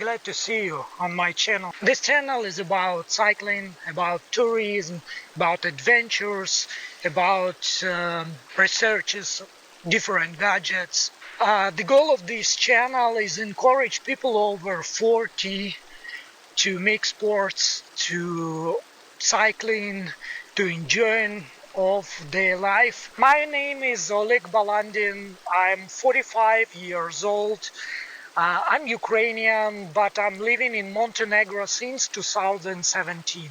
glad to see you on my channel. This channel is about cycling, about tourism, about adventures, about researches, different gadgets. The goal of this channel is encourage people over 40 to make sports, to cycling, to enjoying of their life. My name is Oleg Balandin. I'm 45 years old. I'm Ukrainian, but I'm living in Montenegro since 2017.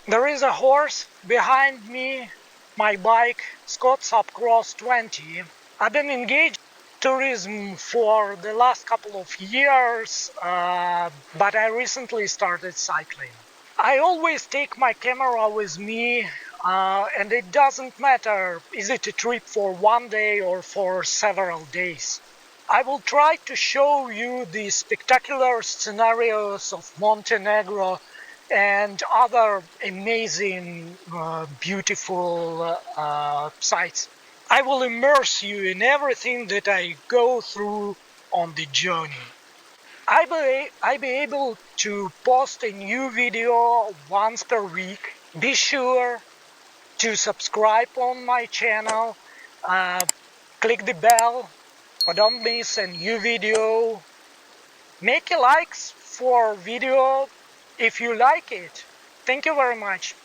There is a horse behind me, my bike, Scott Subcross 20. I've been engaged in tourism for the last couple of years, but I recently started cycling. I always take my camera with me, and it doesn't matter is it a trip for one day or for several days. I will try to show you the spectacular scenarios of Montenegro and other amazing, beautiful sights. I will immerse you in everything that I go through on the journey. I'll be able to post a new video once per week. Be sure to subscribe on my channel, click the bell, or don't miss a new video. Make a likes for video if you like it. Thank you very much.